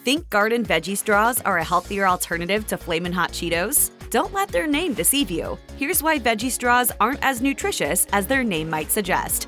Think Garden Veggie Straws are a healthier alternative to Flamin Hot Cheetos? Don't let their name deceive you. Here's why veggie straws aren't as nutritious as their name might suggest.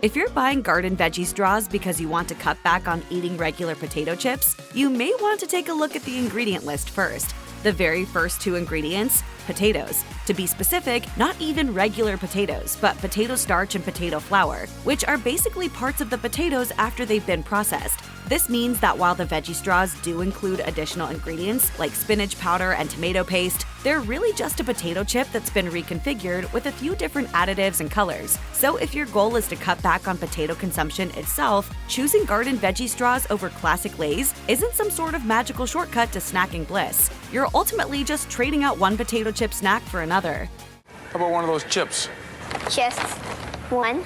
If you're buying Garden Veggie Straws because you want to cut back on eating regular potato chips, you may want to take a look at the ingredient list first. The very first two ingredients: potatoes. To be specific, not even regular potatoes, but potato starch and potato flour, which are basically parts of the potatoes after they've been processed. This means that while the veggie straws do include additional ingredients like spinach powder and tomato paste, they're really just a potato chip that's been reconfigured with a few different additives and colors. So if your goal is to cut back on potato consumption itself, choosing Garden Veggie Straws over classic Lay's isn't some sort of magical shortcut to snacking bliss. You're ultimately just trading out one potato chip snack for another. How about one of those chips? Just one.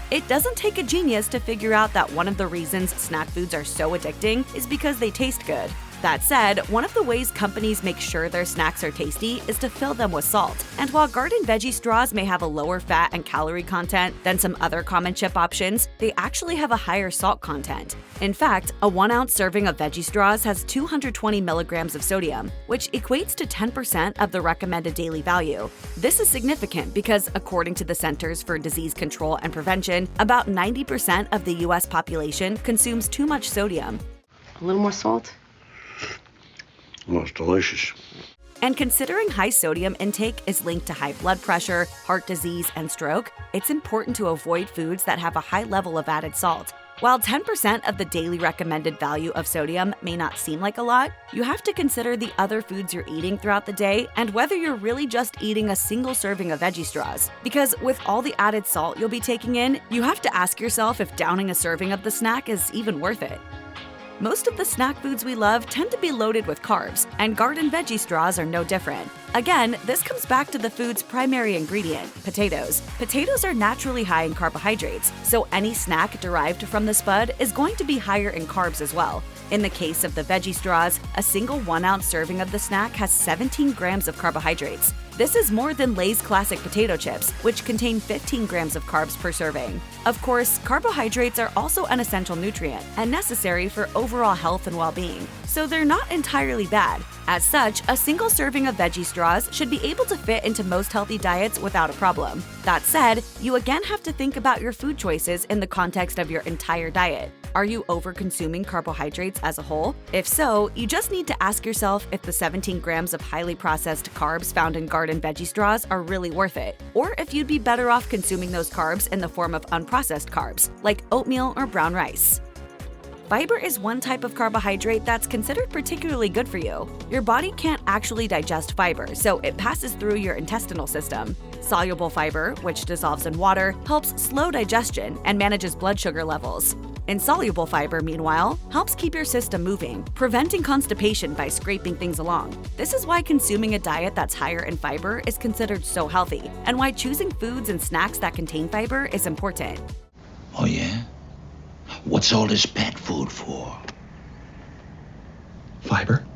It doesn't take a genius to figure out that one of the reasons snack foods are so addicting is because they taste good. That said, one of the ways companies make sure their snacks are tasty is to fill them with salt. And while Garden Veggie Straws may have a lower fat and calorie content than some other common chip options, they actually have a higher salt content. In fact, a 1-ounce serving of veggie straws has 220 milligrams of sodium, which equates to 10% of the recommended daily value. This is significant because, according to the Centers for Disease Control and Prevention, about 90% of the US population consumes too much sodium. A little more salt? Well, it's delicious. And considering high sodium intake is linked to high blood pressure, heart disease, and stroke, it's important to avoid foods that have a high level of added salt. While 10% of the daily recommended value of sodium may not seem like a lot, you have to consider the other foods you're eating throughout the day and whether you're really just eating a single serving of veggie straws. Because with all the added salt you'll be taking in, you have to ask yourself if downing a serving of the snack is even worth it. Most of the snack foods we love tend to be loaded with carbs, and Garden Veggie Straws are no different. Again, this comes back to the food's primary ingredient, potatoes. Potatoes are naturally high in carbohydrates, so any snack derived from the spud is going to be higher in carbs as well. In the case of the veggie straws, a single 1-ounce serving of the snack has 17 grams of carbohydrates. This is more than Lay's classic potato chips, which contain 15 grams of carbs per serving. Of course, carbohydrates are also an essential nutrient and necessary for overall health and well-being, so they're not entirely bad. As such, a single serving of veggie straws should be able to fit into most healthy diets without a problem. That said, you again have to think about your food choices in the context of your entire diet. Are you over-consuming carbohydrates as a whole? If so, you just need to ask yourself if the 17 grams of highly processed carbs found in Garden Veggie Straws are really worth it, or if you'd be better off consuming those carbs in the form of unprocessed carbs, like oatmeal or brown rice. Fiber is one type of carbohydrate that's considered particularly good for you. Your body can't actually digest fiber, so it passes through your intestinal system. Soluble fiber, which dissolves in water, helps slow digestion and manages blood sugar levels. Insoluble fiber, meanwhile, helps keep your system moving, preventing constipation by scraping things along. This is why consuming a diet that's higher in fiber is considered so healthy, and why choosing foods and snacks that contain fiber is important. Oh, yeah? What's all this pet food for? Fiber?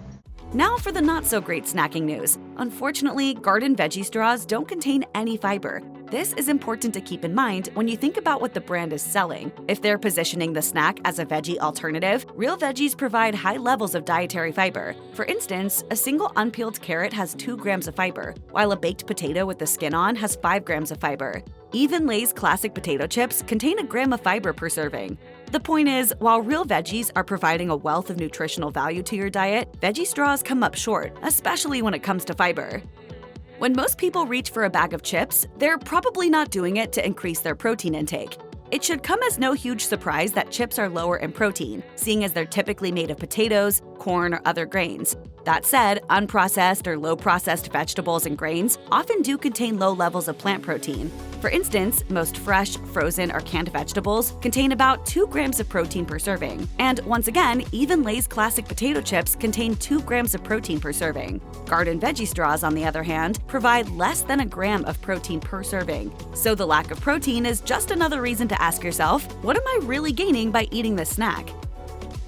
Now for the not-so-great snacking news. Unfortunately, Garden Veggie Straws don't contain any fiber. This is important to keep in mind when you think about what the brand is selling. If they're positioning the snack as a veggie alternative, real veggies provide high levels of dietary fiber. For instance, a single unpeeled carrot has 2 grams of fiber, while a baked potato with the skin on has 5 grams of fiber. Even Lay's classic potato chips contain a gram of fiber per serving. The point is, while real veggies are providing a wealth of nutritional value to your diet, veggie straws come up short, especially when it comes to fiber. When most people reach for a bag of chips, they're probably not doing it to increase their protein intake. It should come as no huge surprise that chips are lower in protein, seeing as they're typically made of potatoes, corn, or other grains. That said, unprocessed or low-processed vegetables and grains often do contain low levels of plant protein. For instance, most fresh, frozen, or canned vegetables contain about 2 grams of protein per serving. And once again, even Lay's classic potato chips contain 2 grams of protein per serving. Garden Veggie Straws, on the other hand, provide less than a gram of protein per serving. So the lack of protein is just another reason to ask yourself, what am I really gaining by eating this snack?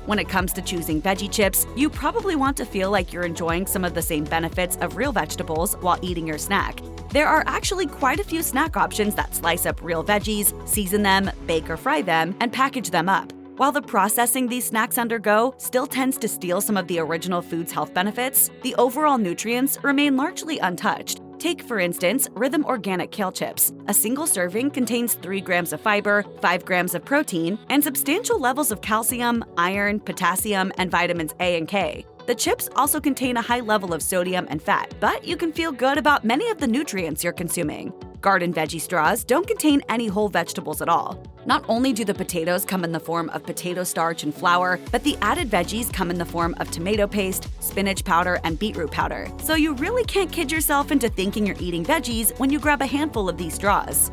When it comes to choosing veggie chips, you probably want to feel like you're enjoying some of the same benefits of real vegetables while eating your snack. There are actually quite a few snack options that slice up real veggies, season them, bake or fry them, and package them up. While the processing these snacks undergo still tends to steal some of the original food's health benefits, the overall nutrients remain largely untouched. Take, for instance, Rhythm Organic Kale Chips. A single serving contains 3 grams of fiber, 5 grams of protein, and substantial levels of calcium, iron, potassium, and vitamins A and K. The chips also contain a high level of sodium and fat, but you can feel good about many of the nutrients you're consuming. Garden Veggie Straws don't contain any whole vegetables at all. Not only do the potatoes come in the form of potato starch and flour, but the added veggies come in the form of tomato paste, spinach powder, and beetroot powder. So you really can't kid yourself into thinking you're eating veggies when you grab a handful of these straws.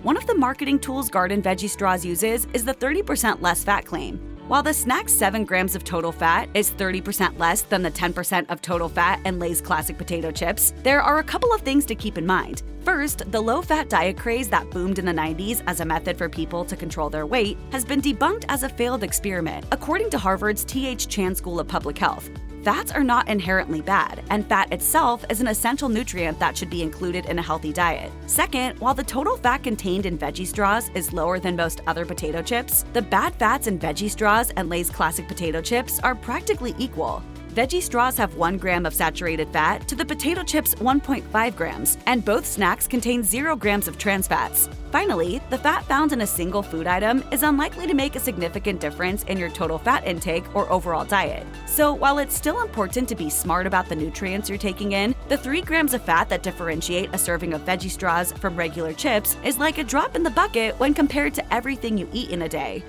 One of the marketing tools Garden Veggie Straws uses is the 30% less fat claim. While the snack's 7 grams of total fat is 30% less than the 10% of total fat in Lay's classic potato chips, there are a couple of things to keep in mind. First, the low-fat diet craze that boomed in the 90s as a method for people to control their weight has been debunked as a failed experiment, according to Harvard's T.H. Chan School of Public Health. Fats are not inherently bad, and fat itself is an essential nutrient that should be included in a healthy diet. Second, while the total fat contained in veggie straws is lower than most other potato chips, the bad fats in veggie straws and Lay's classic potato chips are practically equal. Veggie straws have 1 gram of saturated fat to the potato chips' 1.5 grams, and both snacks contain 0 grams of trans fats. Finally, the fat found in a single food item is unlikely to make a significant difference in your total fat intake or overall diet. So while it's still important to be smart about the nutrients you're taking in, the 3 grams of fat that differentiate a serving of veggie straws from regular chips is like a drop in the bucket when compared to everything you eat in a day.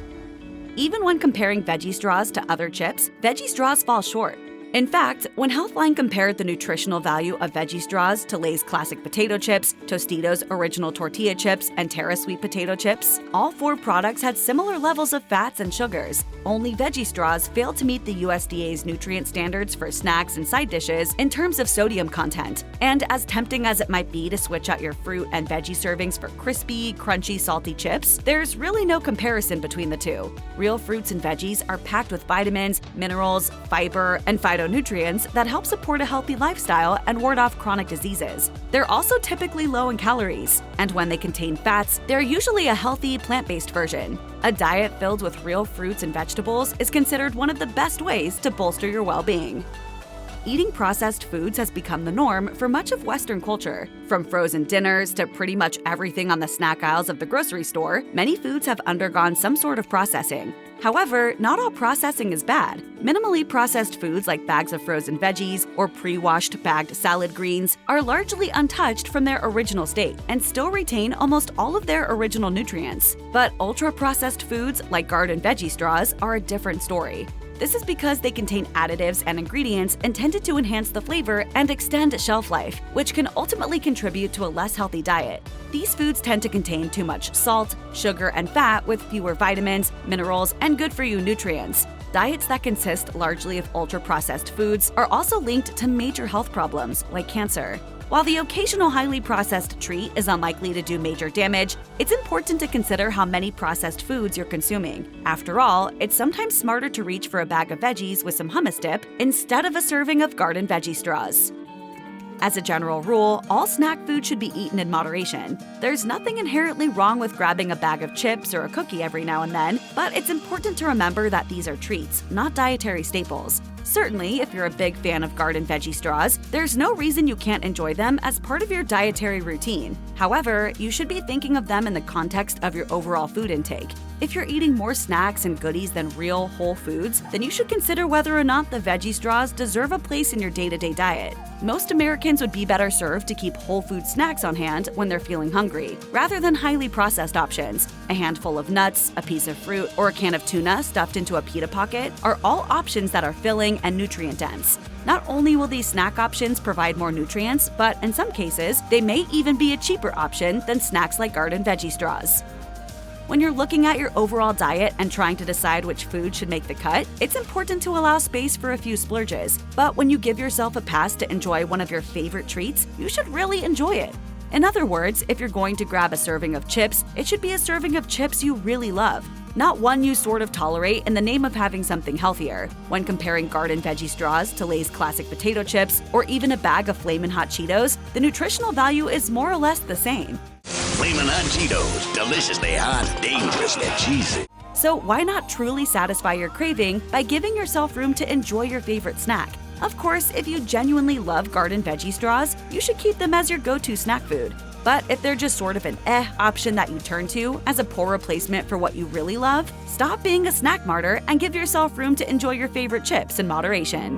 Even when comparing veggie straws to other chips, veggie straws fall short. In fact, when Healthline compared the nutritional value of veggie straws to Lay's classic potato chips, Tostitos original tortilla chips, and Terra sweet potato chips, all 4 products had similar levels of fats and sugars. Only veggie straws failed to meet the USDA's nutrient standards for snacks and side dishes in terms of sodium content. And as tempting as it might be to switch out your fruit and veggie servings for crispy, crunchy, salty chips, there's really no comparison between the two. Real fruits and veggies are packed with vitamins, minerals, fiber, and phytonutrients that help support a healthy lifestyle and ward off chronic diseases. They're also typically low in calories, and when they contain fats, they're usually a healthy, plant-based version. A diet filled with real fruits and vegetables is considered one of the best ways to bolster your well-being. Eating processed foods has become the norm for much of Western culture. From frozen dinners to pretty much everything on the snack aisles of the grocery store, many foods have undergone some sort of processing. However, not all processing is bad. Minimally processed foods like bags of frozen veggies or pre-washed bagged salad greens are largely untouched from their original state and still retain almost all of their original nutrients. But ultra-processed foods like Garden Veggie Straws are a different story. This is because they contain additives and ingredients intended to enhance the flavor and extend shelf life, which can ultimately contribute to a less healthy diet. These foods tend to contain too much salt, sugar, and fat with fewer vitamins, minerals, and good-for-you nutrients. Diets that consist largely of ultra-processed foods are also linked to major health problems like cancer. While the occasional highly processed treat is unlikely to do major damage, it's important to consider how many processed foods you're consuming. After all, it's sometimes smarter to reach for a bag of veggies with some hummus dip instead of a serving of Garden Veggie Straws. As a general rule, all snack food should be eaten in moderation. There's nothing inherently wrong with grabbing a bag of chips or a cookie every now and then, but it's important to remember that these are treats, not dietary staples. Certainly, if you're a big fan of Garden Veggie Straws, there's no reason you can't enjoy them as part of your dietary routine. However, you should be thinking of them in the context of your overall food intake. If you're eating more snacks and goodies than real, whole foods, then you should consider whether or not the veggie straws deserve a place in your day-to-day diet. Most Americans would be better served to keep whole food snacks on hand when they're feeling hungry, rather than highly processed options. A handful of nuts, a piece of fruit, or a can of tuna stuffed into a pita pocket are all options that are filling and nutrient-dense. Not only will these snack options provide more nutrients, but in some cases, they may even be a cheaper option than snacks like Garden Veggie Straws. When you're looking at your overall diet and trying to decide which food should make the cut, it's important to allow space for a few splurges. But when you give yourself a pass to enjoy one of your favorite treats, you should really enjoy it. In other words, if you're going to grab a serving of chips, it should be a serving of chips you really love. not one you sort of tolerate in the name of having something healthier. When comparing Garden Veggie Straws to Lay's classic potato chips, or even a bag of Flamin Hot Cheetos, the nutritional value is more or less the same. Flamin' Hot Cheetos. Deliciously hot, dangerously cheesy. So why not truly satisfy your craving by giving yourself room to enjoy your favorite snack? Of course, if you genuinely love Garden Veggie Straws, you should keep them as your go-to snack food. But if they're just sort of an option that you turn to as a poor replacement for what you really love, stop being a snack martyr and give yourself room to enjoy your favorite chips in moderation.